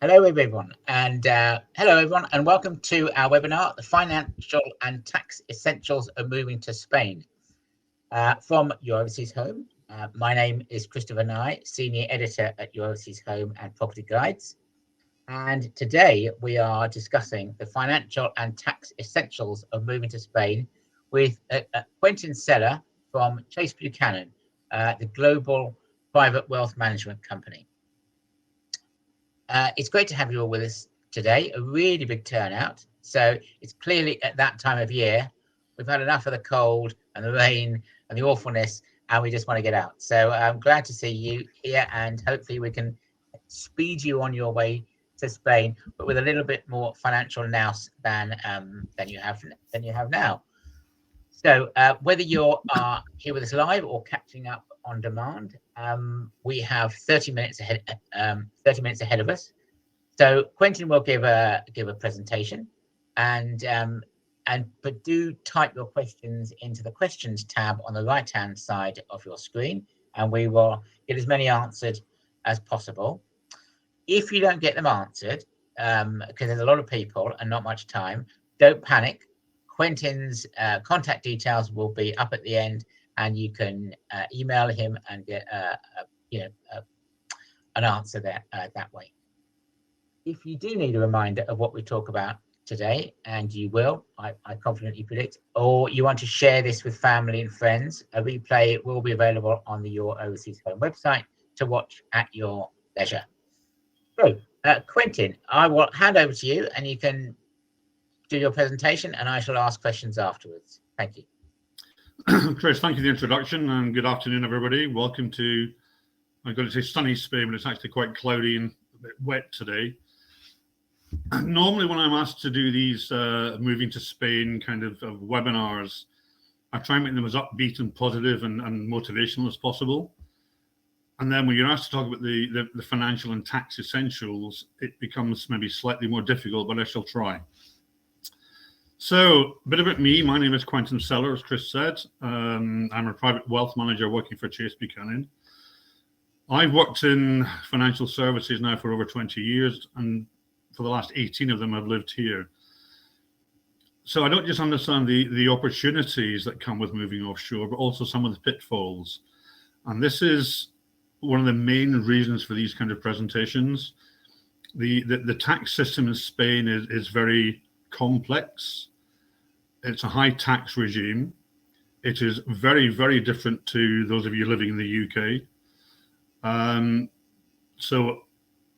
Hello, everyone, and welcome to our webinar, The Financial and Tax Essentials of Moving to Spain. From Your Overseas Home, my name is Christopher Nye, Senior Editor at Your Overseas Home and Property Guides. And today we are discussing the financial and tax essentials of moving to Spain with Quentin Sellar from Chase Buchanan, the global private wealth management company. It's great to have you all with us today, a really big turnout. So it's clearly at that time of year, we've had enough of the cold and the rain and the awfulness, and we just want to get out. So I'm glad to see you here, and hopefully we can speed you on your way to Spain, but with a little bit more financial nous than you have now. So whether you are here with us live or catching up on demand, we have 30 minutes ahead of us. So Quentin will give a presentation, but do type your questions into the questions tab on the right hand side of your screen, and we will get as many answered as possible. If you don't get them answered, because there's a lot of people and not much time, don't panic. Quentin's contact details will be up at the end, and you can email him and get an answer there that way. If you do need a reminder of what we talk about today, and you will, I confidently predict, or you want to share this with family and friends, a replay will be available on the Your Overseas Home website to watch at your leisure. So, Quentin, I will hand over to you, and you can do your presentation, and I shall ask questions afterwards. Thank you. Chris, thank you for the introduction, and good afternoon, everybody. Welcome to, I'm going to say sunny Spain, but it's actually quite cloudy and a bit wet today. Normally, when I'm asked to do these moving to Spain kind of webinars, I try and make them as upbeat and positive and motivational as possible. And then when you're asked to talk about the financial and tax essentials, it becomes maybe slightly more difficult, but I shall try. So a bit about me. My name is Quentin Sellar, as Chris said. I'm a private wealth manager working for Chase Buchanan. I've worked in financial services now for over 20 years, and for the last 18 of them, I've lived here. So I don't just understand the opportunities that come with moving offshore, but also some of the pitfalls. And this is one of the main reasons for these kind of presentations. The tax system in Spain is very complex. It's a high tax regime. It is very, very different to those of you living in the UK. So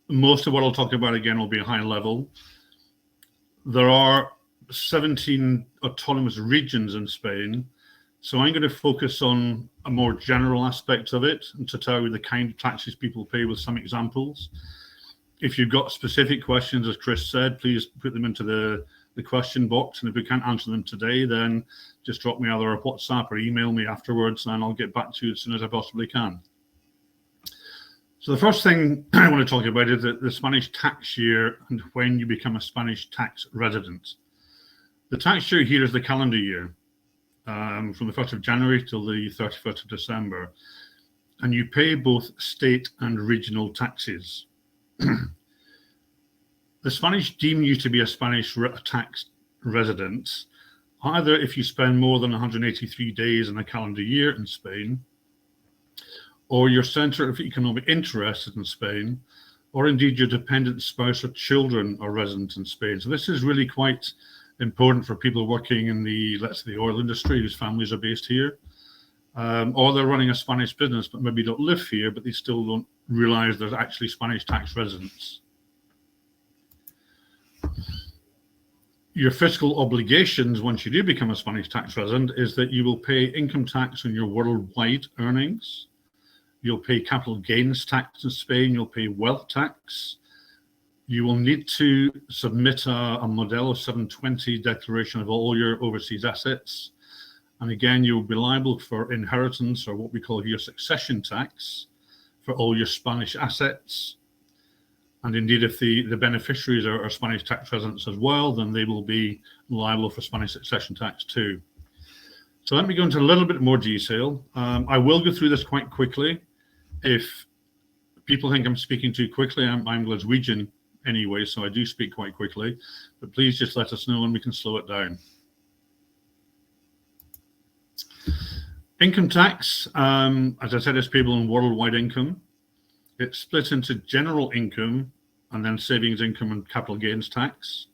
most of what I'll talk about again will be high level. There are 17 autonomous regions in Spain. So I'm going to focus on a more general aspect of it and to tell you the kind of taxes people pay with some examples. If you've got specific questions, as Chris said, please put them into the question box. And if we can't answer them today, then just drop me either a WhatsApp or email me afterwards, and I'll get back to you as soon as I possibly can. So the first thing I want to talk about is the Spanish tax year and when you become a Spanish tax resident. The tax year here is the calendar year, from the 1st of January till the 31st of December. And you pay both state and regional taxes. The Spanish deem you to be a Spanish tax resident, either if you spend more than 183 days in a calendar year in Spain, or your centre of economic interest in Spain, or indeed your dependent spouse or children are resident in Spain. So this is really quite important for people working in the oil industry whose families are based here, or they're running a Spanish business but maybe don't live here, but they still don't realise there's actually Spanish tax residents. Your fiscal obligations once you do become a Spanish tax resident is that you will pay income tax on your worldwide earnings. You'll pay capital gains tax in Spain. You'll pay wealth tax. You will need to submit a Modelo 720 declaration of all your overseas assets. And again, you'll be liable for inheritance, or what we call here succession tax, for all your Spanish assets. And indeed, if the beneficiaries are Spanish tax residents as well, then they will be liable for Spanish succession tax too. So let me go into a little bit more detail. I will go through this quite quickly. If people think I'm speaking too quickly, I'm Glaswegian, anyway, so I do speak quite quickly, but please just let us know and we can slow it down. Income tax, as I said, is payable on worldwide income. It's split into general income and then savings income and capital gains tax.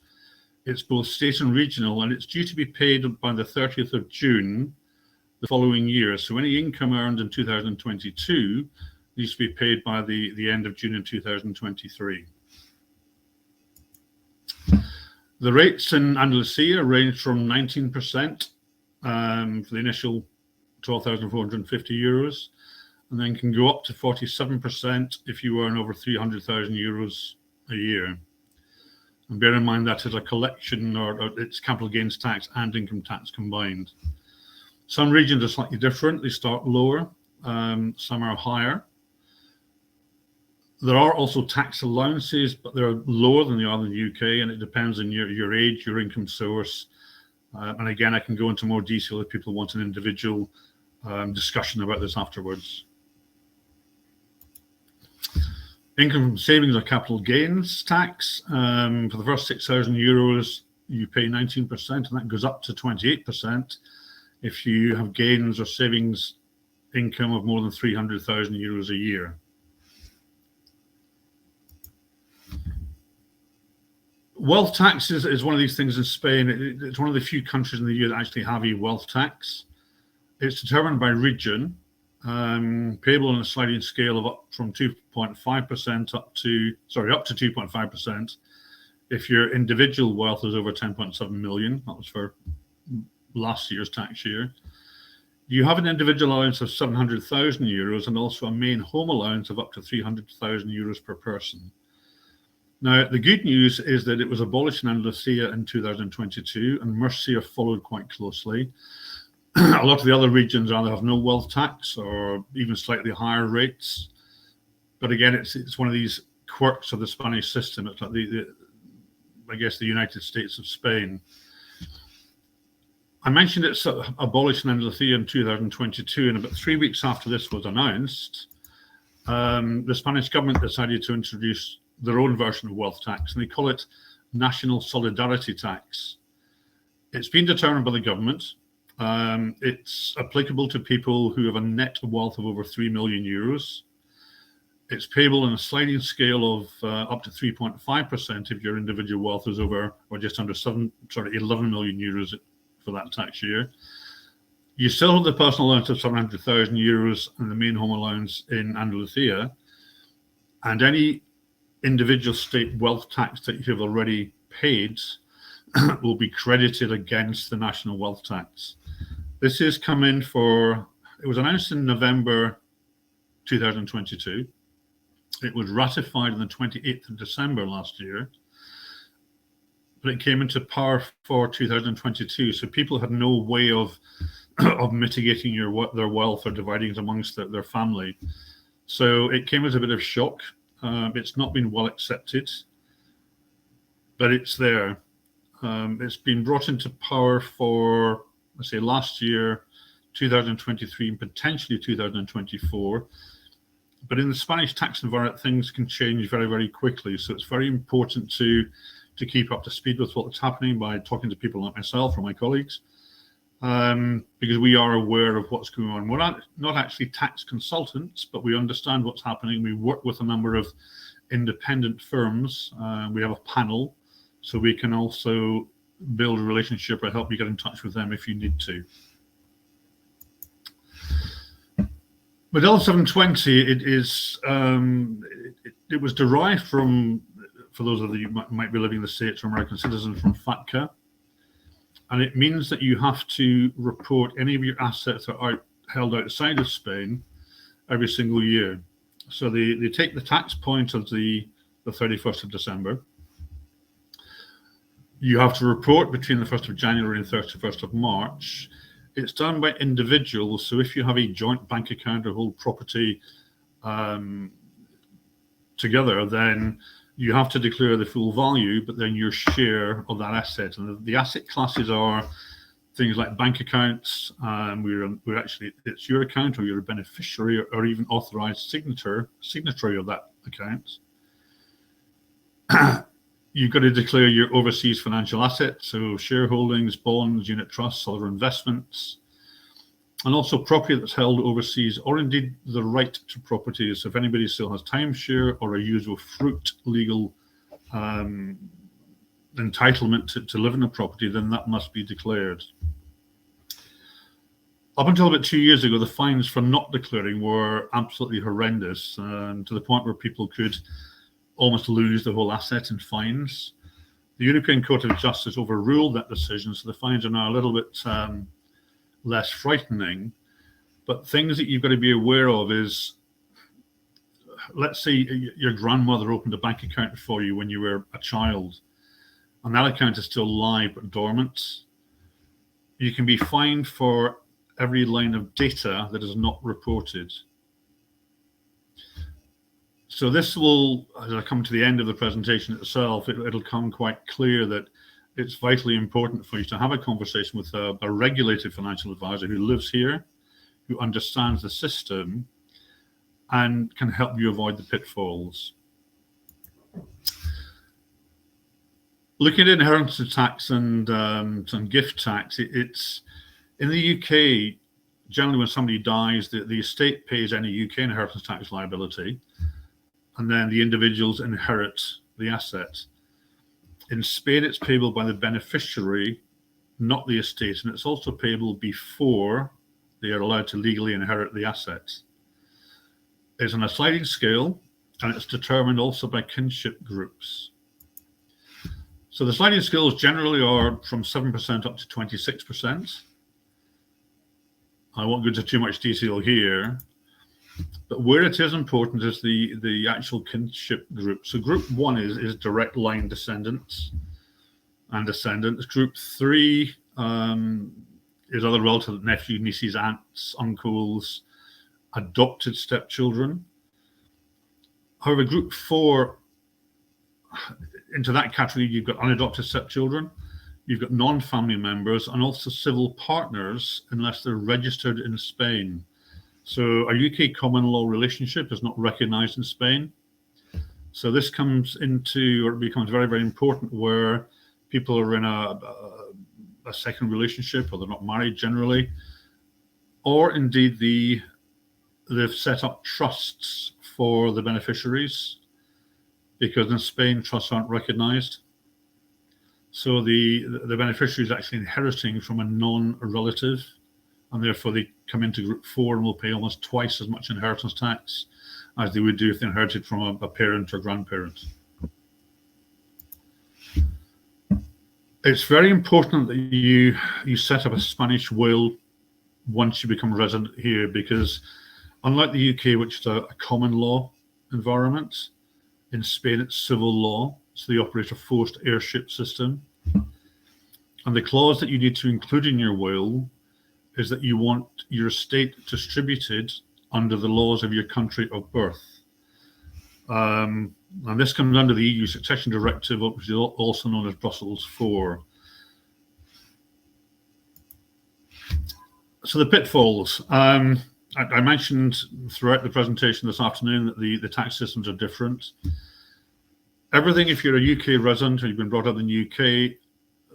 It's both state and regional, and it's due to be paid by the 30th of June the following year. So any income earned in 2022 needs to be paid by the end of June in 2023. The rates in Andalusia range from 19% for the initial 12,450 euros, and then can go up to 47% if you earn over 300,000 euros a year. And bear in mind that is a collection, or it's capital gains tax and income tax combined. Some regions are slightly different. They start lower, some are higher. There are also tax allowances, but they're lower than they are in the UK, and it depends on your age, your income source. And again, I can go into more detail if people want an individual discussion about this afterwards. Income from savings or capital gains tax. For the first 6,000 euros, you pay 19%, and that goes up to 28% if you have gains or savings income of more than 300,000 euros a year. Wealth tax is one of these things in Spain. It's one of the few countries in the EU that actually have a wealth tax. It's determined by region, payable on a sliding scale of up from 2.5% up to 2.5% if your individual wealth is over 10.7 million. That was for last year's tax year. You have an individual allowance of 700,000 euros and also a main home allowance of up to 300,000 euros per person. Now, the good news is that it was abolished in Andalusia in 2022, and Murcia followed quite closely. A lot of the other regions either have no wealth tax or even slightly higher rates. But again, it's one of these quirks of the Spanish system. It's like I guess the United States of Spain. I mentioned it's abolished in Andalusia in 2022, and about 3 weeks after this was announced, the Spanish government decided to introduce their own version of wealth tax, and they call it National Solidarity Tax. It's been determined by the government. It's applicable to people who have a net wealth of over 3 million euros. It's payable on a sliding scale of up to 3.5% if your individual wealth is over or just under 11 million euros for that tax year. You still have the personal allowance of 700,000 euros and the main home allowance in Andalusia, and any individual state wealth tax that you have already paid will be credited against the national wealth tax. This is coming for, it was announced in November 2022. It was ratified on the 28th of December last year, but it came into power for 2022. So people had no way of mitigating their wealth or dividing it amongst their family. So it came as a bit of shock. It's not been well accepted, but it's there. It's been brought into power for, let's say, last year, 2023, and potentially 2024. But in the Spanish tax environment, things can change very, very quickly. So it's very important to keep up to speed with what's happening by talking to people like myself or my colleagues, because we are aware of what's going on. We're not actually tax consultants, but we understand what's happening. We work with a number of independent firms. We have a panel, so we can also build a relationship or help you get in touch with them if you need to. With L720, it was derived from, for those of you who might be living in the States or American citizens, from FATCA. And it means that you have to report any of your assets that are held outside of Spain every single year. So they take the tax point of the 31st of December. You have to report between the 1st of January and 31st of March. It's done by individuals. So if you have a joint bank account or hold property together, then you have to declare the full value, but then your share of that asset. And the asset classes are things like bank accounts. We're actually, it's your account, or you're a beneficiary or even authorized signatory of that account. You've got to declare your overseas financial assets, so shareholdings, bonds, unit trusts, other investments, and also property that's held overseas, or indeed the right to property. So if anybody still has timeshare or a usual fruit legal entitlement to live in a property, then that must be declared. Up until about 2 years ago, the fines for not declaring were absolutely horrendous, to the point where people could almost lose the whole asset in fines. The European Court of Justice overruled that decision, so the fines are now a little bit less frightening. But things that you've got to be aware of is, let's say your grandmother opened a bank account for you when you were a child, and that account is still live but dormant. You can be fined for every line of data that is not reported. So this will, as I come to the end of the presentation itself, it'll come quite clear that it's vitally important for you to have a conversation with a regulated financial advisor who lives here, who understands the system, and can help you avoid the pitfalls. Looking at inheritance tax and gift tax, it's in the UK, generally when somebody dies, the estate pays any UK inheritance tax liability, and then the individuals inherit the asset. In Spain, it's payable by the beneficiary, not the estate, and it's also payable before they are allowed to legally inherit the asset. It's on a sliding scale, and it's determined also by kinship groups. So the sliding scales generally are from 7% up to 26%. I won't go into too much detail here, but where it is important is the actual kinship group. So group 1 is direct line descendants and descendants. Group 3 is other relative, nephews, nieces, aunts, uncles, adopted stepchildren. However, group 4, into that category, you've got unadopted stepchildren, you've got non-family members, and also civil partners unless they're registered in Spain. So a UK common law relationship is not recognized in Spain. So this comes into, or it becomes very, very important where people are in a second relationship, or they're not married generally, or indeed they've set up trusts for the beneficiaries, because in Spain trusts aren't recognized. So the beneficiary is actually inheriting from a non-relative, and therefore they come into group 4 and will pay almost twice as much inheritance tax as they would do if they inherited from a parent or grandparent. It's very important that you set up a Spanish will once you become resident here, because unlike the UK, which is a common law environment, in Spain it's civil law, so they operate a forced heirship system. And the clause that you need to include in your will is that you want your estate distributed under the laws of your country of birth. And this comes under the EU Succession Directive, which is also known as Brussels IV. So the pitfalls. I mentioned throughout the presentation this afternoon that the tax systems are different. Everything, if you're a UK resident or you've been brought up in the UK,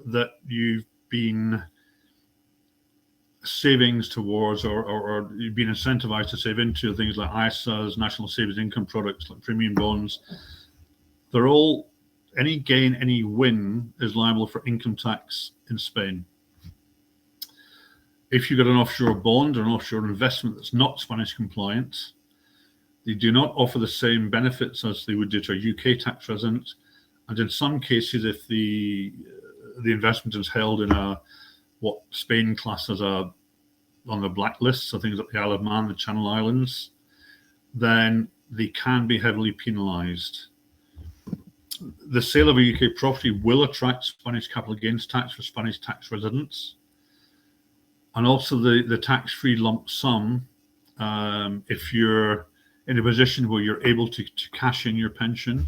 that you've been savings towards or you've been incentivized to save into, things like ISAs, national savings income products like premium bonds, they're all, any gain, any win is liable for income tax in Spain. If you've got an offshore bond or an offshore investment that's not Spanish compliant, they do not offer the same benefits as they would do to a UK tax resident. And in some cases, if the investment is held in what Spain classes on the blacklist, so things like the Isle of Man, the Channel Islands, then they can be heavily penalised. The sale of a UK property will attract Spanish capital gains tax for Spanish tax residents, and also the tax-free lump sum if you're in a position where you're able to cash in your pension.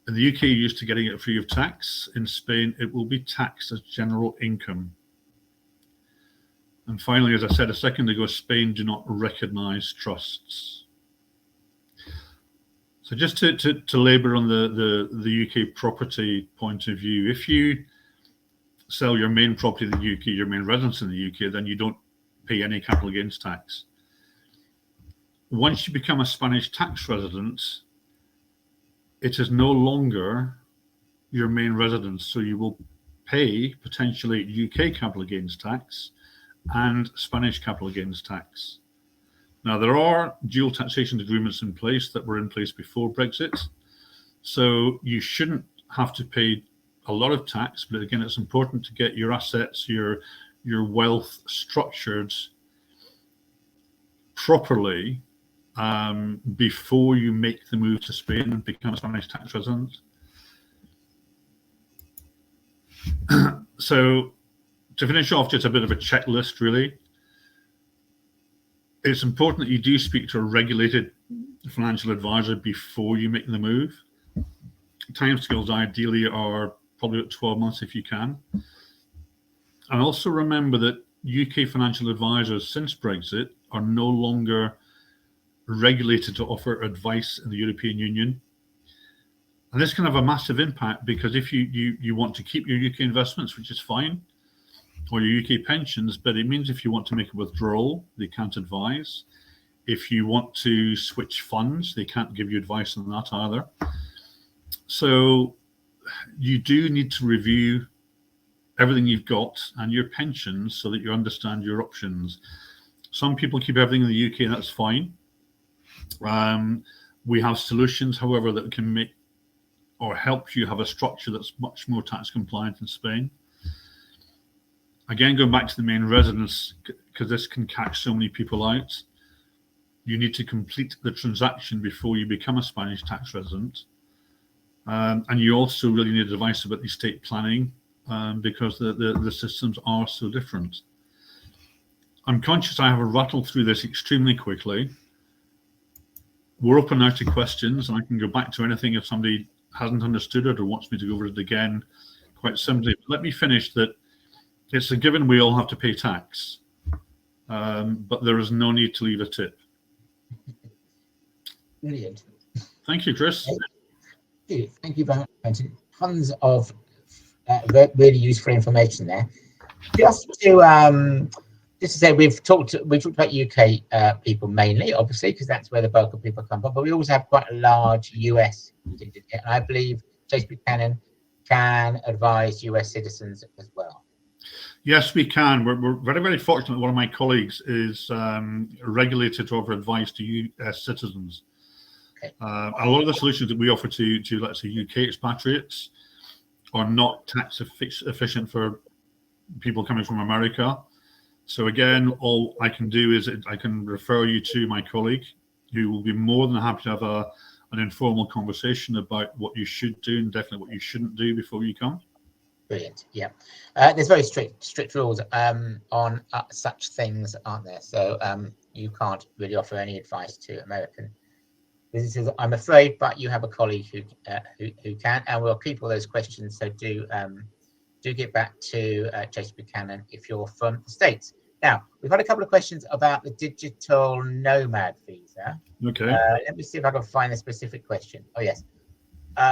In the UK, you're used to getting it free of tax. In Spain, it will be taxed as general income. And finally, as I said a second ago, Spain do not recognize trusts. So just to labour on the UK property point of view, if you sell your main property in the UK, your main residence in the UK, then you don't pay any capital gains tax. Once you become a Spanish tax resident, it is no longer your main residence. So you will pay potentially UK capital gains tax and Spanish capital gains tax. Now, there are dual taxation agreements in place that were in place before Brexit. So you shouldn't have to pay a lot of tax, but again, it's important to get your assets, your wealth structured properly before you make the move to Spain and become a Spanish tax resident. So to finish off, just a bit of a checklist, really. It's important that you do speak to a regulated financial advisor before you make the move. Timescales ideally are probably at 12 months if you can. And also remember that UK financial advisors since Brexit are no longer regulated to offer advice in the European Union. And this can have a massive impact because if you want to keep your UK investments, which is fine, or your UK pensions, but it means if you want to make a withdrawal, they can't advise. If you want to switch funds, they can't give you advice on that either. So you do need to review everything you've got and your pensions so that you understand your options. Some people keep everything in the UK, and that's fine. We have solutions, however, that can make or help you have a structure that's much more tax compliant in Spain. Again, going back to the main residence, because this can catch so many people out, you need to complete the transaction before you become a Spanish tax resident. And you also really need advice about the estate planning because the systems are so different. I'm conscious I have rattled through this extremely quickly. We're open now to questions, and I can go back to anything if somebody hasn't understood it or wants me to go over it again quite simply. But let me finish that it's a given we all have to pay tax, but there is no need to leave a tip. Brilliant. Thank you, Chris. Thank you very much, Quentin. Tons of really useful information there. Just to say, we've talked about UK people mainly, obviously, because that's where the bulk of people come from. But we also have quite a large US contingent here, and I believe Chase Buchanan can advise US citizens as well. Yes, we can. We're very, very fortunate. One of my colleagues is regulated to offer advice to US citizens. Okay. A lot of the solutions that we offer to let's say UK expatriates are not tax efficient for people coming from America. So again, all I can do is I can refer you to my colleague who will be more than happy to have an informal conversation about what you should do and definitely what you shouldn't do before you come. Brilliant. Yeah, there's very strict rules on such things, aren't there? So you can't really offer any advice to American visitors, I'm afraid. But you have a colleague who can, and we'll keep all those questions. So do get back to Chase Buchanan if you're from the States. Now we've had a couple of questions about the digital nomad visa. Okay. Let me see if I can find a specific question. Oh yes.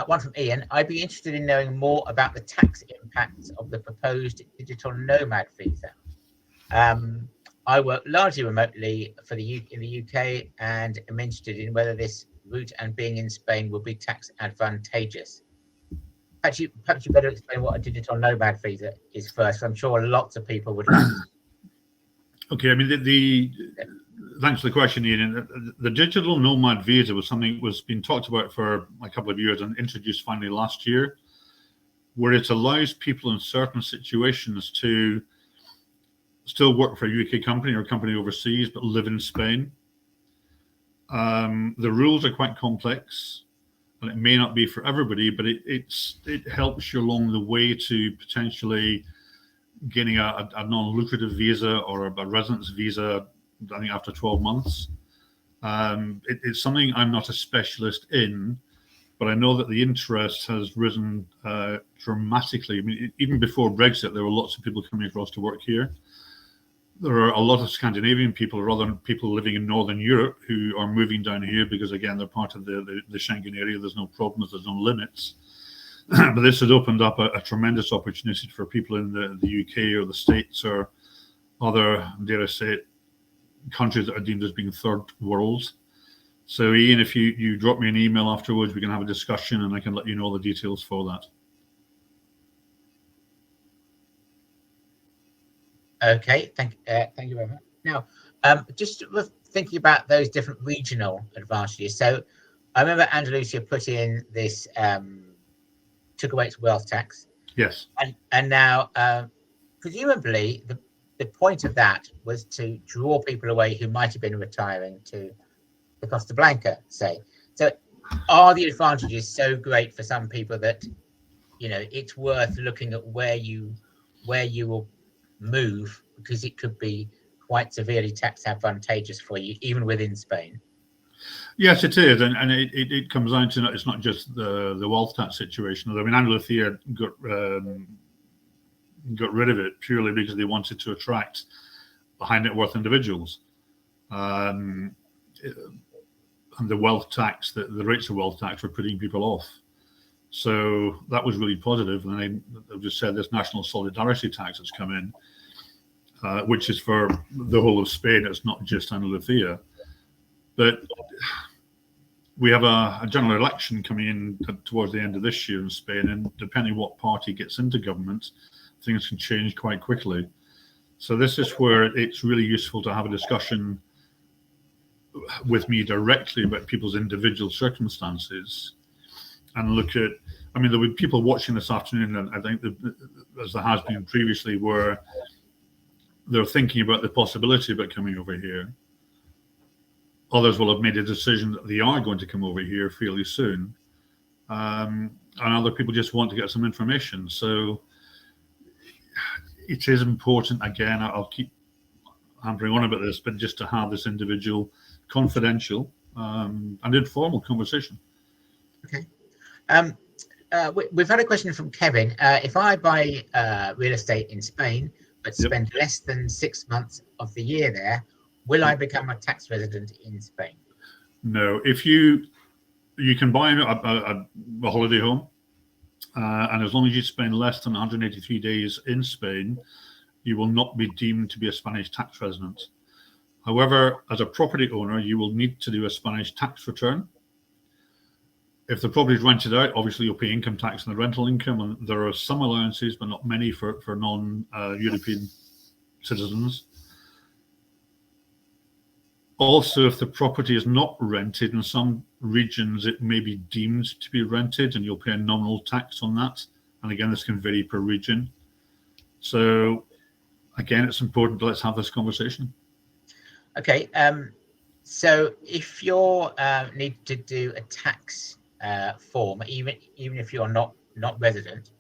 One from Ian. I'd be interested in knowing more about the tax impacts of the proposed digital nomad visa. I work largely remotely in the UK and am interested in whether this route and being in Spain will be tax advantageous. Perhaps you better explain what a digital nomad visa is first. I'm sure lots of people would like to. Okay, I mean, thanks for the question, Ian. The digital nomad visa was something that was being talked about for a couple of years and introduced finally last year, where it allows people in certain situations to still work for a UK company or a company overseas, but live in Spain. The rules are quite complex, and it may not be for everybody, but it helps you along the way to potentially getting a non-lucrative visa or a residence visa, I think after 12 months. It's something I'm not a specialist in, but I know that the interest has risen dramatically. I mean, even before Brexit, there were lots of people coming across to work here. there are a lot of Scandinavian people, rather than people living in Northern Europe, who are moving down here because, again, they're part of the Schengen area. There's no problems, there's no limits. But this has opened up a tremendous opportunity for people in the UK or the States or other, dare I say it, countries that are deemed as being third world. So, Ian, if you drop me an email afterwards, we can have a discussion and I can let you know all the details for that. Okay, thank you very much. Now, just thinking about those different regional advantages. So, I remember Andalusia put in this took away its wealth tax. Yes. And now, presumably, the point of that was to draw people away who might have been retiring to the Costa Blanca, say. So, are the advantages so great for some people that it's worth looking at where you will move, because it could be quite severely tax advantageous for you, even within Spain? Yes, it is, and it comes down to it's not just the wealth tax situation. I mean, Andalusia got rid of it purely because they wanted to attract high net worth individuals, and the wealth tax, the rates of wealth tax were putting people off. So that was really positive. And I've just said this national solidarity tax that's come in, which is for the whole of Spain. It's not just Andalusia. But we have a general election coming in towards the end of this year in Spain, and depending what party gets into government, things can change quite quickly. So this is where it's really useful to have a discussion with me directly about people's individual circumstances and look at, I mean, there'll be people watching this afternoon, and I think that, as there has been previously, where they're thinking about the possibility about coming over here. Others will have made a decision that they are going to come over here fairly soon. And other people just want to get some information. So it is important, again, I'll keep hammering on about this, but just to have this individual, confidential, and informal conversation. Okay. We've had a question from Kevin. If I buy real estate in Spain, but spend less than 6 months of the year there, will I become a tax resident in Spain? No. If you can buy a holiday home, and as long as you spend less than 183 days in Spain, you will not be deemed to be a Spanish tax resident. However, as a property owner, you will need to do a Spanish tax return. If the property is rented out, obviously you'll pay income tax on the rental income, and there are some allowances, but not many for non-European citizens. Also, if the property is not rented, in some regions it may be deemed to be rented, and you'll pay a nominal tax on that. And again, this can vary per region. So again, it's important. Let's have this conversation. Okay. So if you're need to do a tax form, even if you're not resident,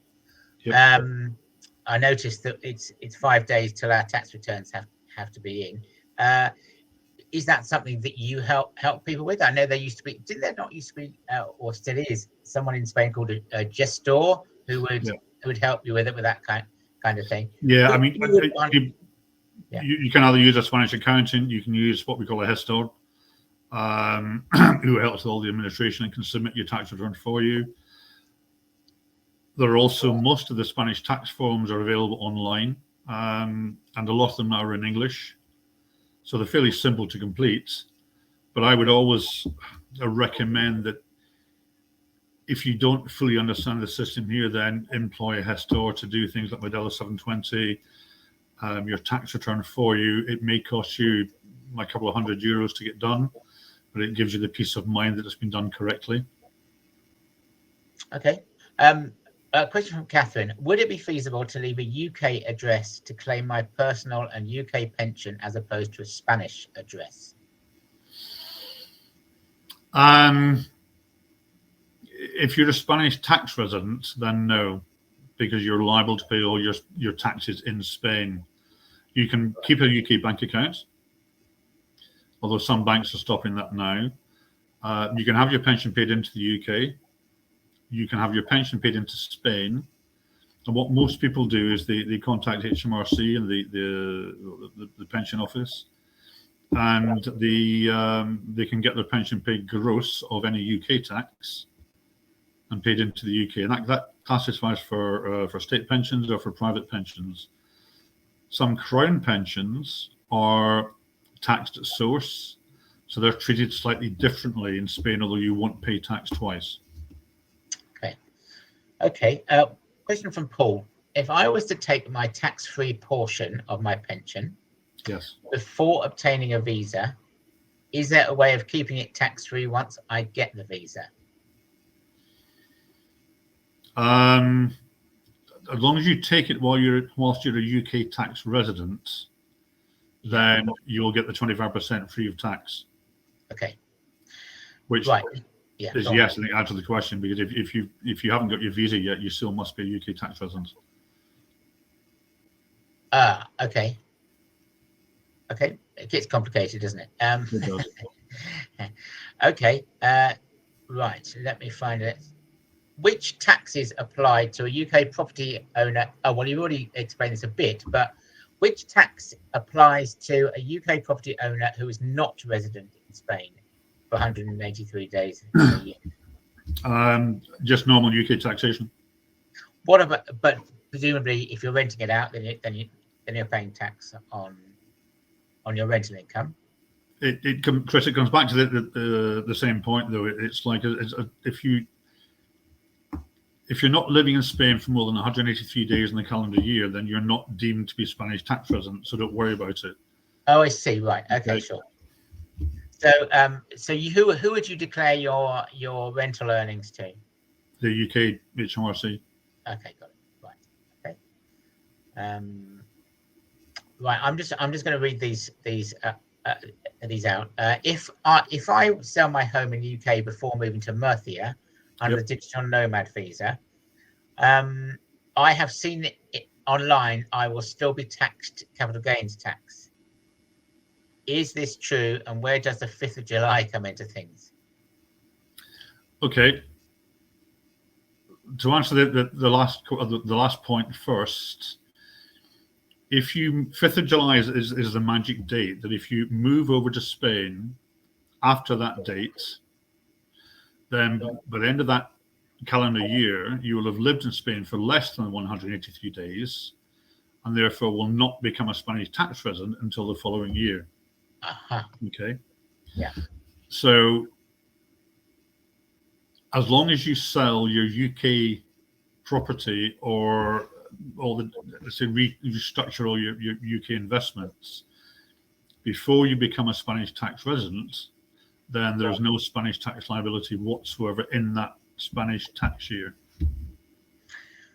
I noticed that it's 5 days till our tax returns have to be in. Is that something that you help people with? I know there used to be, did there not used to be, or still is, someone in Spain called a gestor who would help you with it, with that kind of thing? Yeah, I mean, you can either use a Spanish accountant, you can use what we call a gestor, who helps with all the administration and can submit your tax return for you. There are also, most of the Spanish tax forms are available online, and a lot of them are in English. So they're fairly simple to complete, but I would always recommend that if you don't fully understand the system here, then employ a gestor to do things like Modelo 720, your tax return for you. It may cost you a couple of €100 to get done, but it gives you the peace of mind that it's been done correctly. Okay. A question from Catherine. Would it be feasible to leave a UK address to claim my personal and UK pension as opposed to a Spanish address? If you're a Spanish tax resident, then no, because you're liable to pay all your taxes in Spain. You can keep a UK bank account, although some banks are stopping that now. You can have your pension paid into the UK. You can have your pension paid into Spain, And what most people do is they contact HMRC and the pension office, and they can get their pension paid gross of any UK tax and paid into the UK, and that classifies for state pensions or for private pensions. Some Crown pensions are taxed at source, so they're treated slightly differently in Spain, although you won't pay tax twice. Okay. Question from Paul. If I was to take my tax-free portion of my pension, Yes, before obtaining a visa, is there a way of keeping it tax-free once I get the visa? as long as you take it whilst you're a UK tax resident, then you'll get the 25% free of tax. Okay. Which right. Yeah. is yes, I think answer the question, because if you haven't got your visa yet, you still must be a UK tax resident. Okay. Okay. It gets complicated, doesn't it? It does. Okay. Right. Let me find it. Which taxes apply to a UK property owner? Oh, well, you've already explained this a bit, but which tax applies to a UK property owner who is not resident in Spain for 183 days a year? Just normal UK taxation. What about? But presumably, if you're renting it out, then you're paying tax on your rental income. Chris, it comes back to the same point, though. It's like if you're not living in Spain for more than 183 days in the calendar year, then you're not deemed to be a Spanish tax resident, so don't worry about it. Oh, I see. Right. Okay, sure. So who would you declare your rental earnings to? The UK HMRC. Okay, got it. Right. Okay. Right. I'm just going to read these out. If I sell my home in the UK before moving to Murcia under the digital nomad visa, I have seen it online. I will still be taxed capital gains tax. Is this true? And where does the 5th of July come into things? Okay. To answer the last point first, if you 5th of July is the magic date, that if you move over to Spain after that date, then by the end of that calendar year, you will have lived in Spain for less than 183 days, and therefore will not become a Spanish tax resident until the following year. Okay. Yeah. So as long as you sell your UK property or let's say restructure all your UK investments before you become a Spanish tax resident, then there's no Spanish tax liability whatsoever in that Spanish tax year.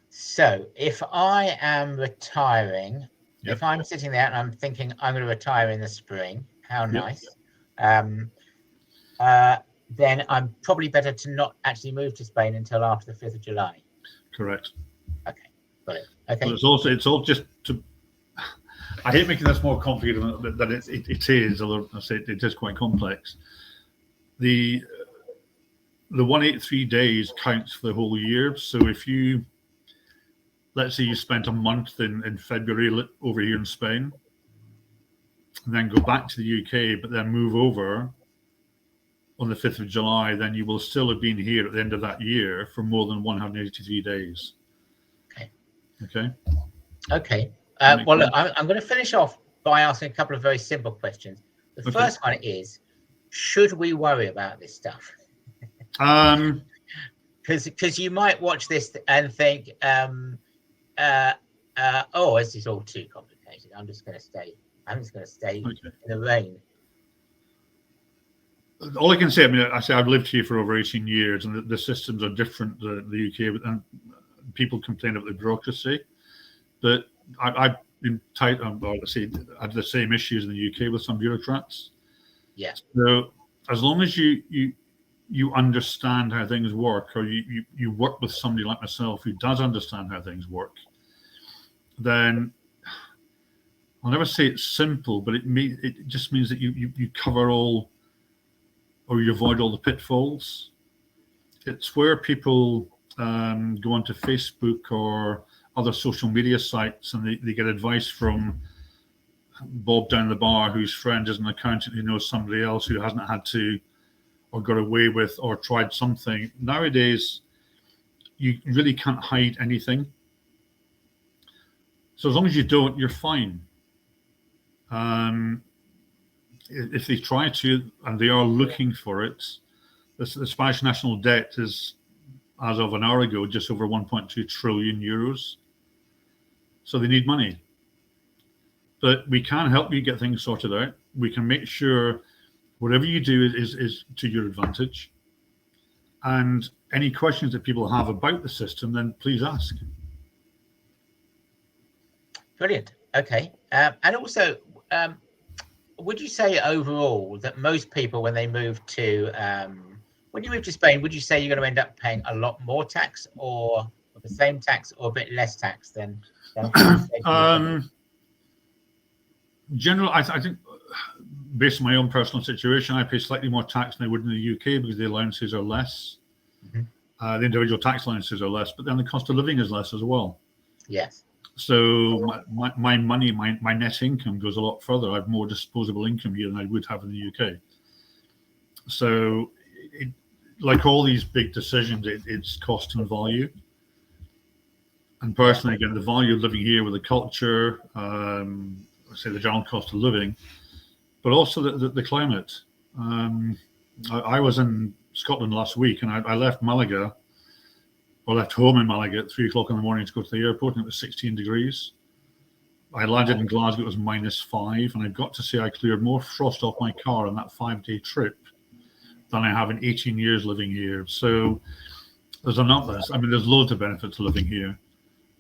So if I am retiring, if I'm sitting there and I'm thinking I'm going to retire in the spring, how nice. Then I'm probably better to not actually move to Spain until after the 5th of July. Correct. Okay, got it. Okay. But it's all just to. I hate making this more complicated than it is, although I say it is quite complex. The 183 days counts for the whole year. So if you, let's say you spent a month in February over here in Spain, and then go back to the UK, but then move over on the 5th of July, then you will still have been here at the end of that year for more than 183 days. Okay. Well, look, I'm going to finish off by asking a couple of very simple questions. The first one is, should we worry about this stuff? Because you might watch this and think, oh, this is all too complicated. I'm just going to stay in the rain. All I can say, I've lived here for over 18 years, and the systems are different. The UK, and people complain about the bureaucracy, but I've been tight on, or let's say, I had the same issues in the UK with some bureaucrats. Yeah. So as long as you understand how things work, or you work with somebody like myself who does understand how things work, then I'll never say it's simple, but it just means that you cover all, or you avoid all the pitfalls. It's where people go onto Facebook or other social media sites, and they get advice from Bob down the bar, whose friend is an accountant who knows somebody else who hasn't had to or got away with or tried something. Nowadays, you really can't hide anything. So as long as you don't, you're fine. If they try to, and they are looking for it, the Spanish national debt is, as of an hour ago, just over 1.2 trillion euros. So they need money. But we can help you get things sorted out. We can make sure whatever you do is to your advantage. And any questions that people have about the system, then please ask. Brilliant. Okay. And also, would you say overall that most people, when they move to, when you move to Spain, would you say you're going to end up paying a lot more tax, or the same tax, or a bit less tax than General, I think, based on my own personal situation, I pay slightly more tax than I would in the UK because the allowances are less. The individual tax allowances are less, but then the cost of living is less as well. Yes. So my money, my net income goes a lot further. I have more disposable income here than I would have in the UK. So, like all these big decisions, it's cost and value. And personally, again, the value of living here with the culture, say the general cost of living, but also the climate. I was in Scotland last week, and I left Malaga, or left home in Malaga at 3 o'clock in the morning to go to the airport, and it was 16 degrees. I landed in Glasgow, it was -5, and I've got to say I cleared more frost off my car on that 5-day trip than I have in 18 years living here. So there's there's loads of benefits to living here.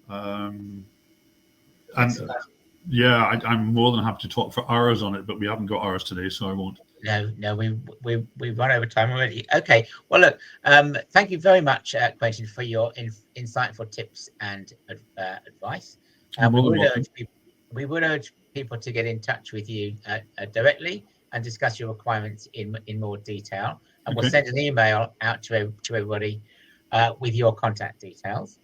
And yeah, I'm more than happy to talk for hours on it, but we haven't got hours today, so I won't. No, we've run over time already. Okay, well, look, thank you very much, Quentin, for your insightful tips and advice. We would urge people to get in touch with you directly and discuss your requirements in more detail. And we'll send an email out to everybody with your contact details.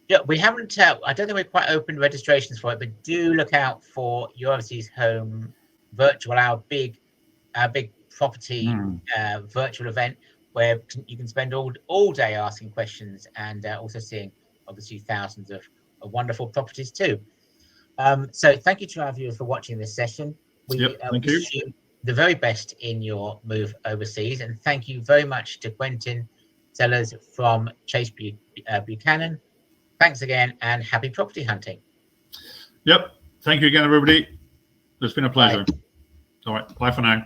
Yeah, we haven't. I don't think we've quite opened registrations for it, but do look out for Your Overseas Home Virtual, our big property virtual event where you can spend all day asking questions and also seeing obviously thousands of wonderful properties too. So thank you to our viewers for watching this session. We wish you the very best in your move overseas, and thank you very much to Quentin Sellar from Chase Buchanan. Thanks again, and happy property hunting. Yep. Thank you again, everybody. It's been a pleasure. Bye. All right. Bye for now.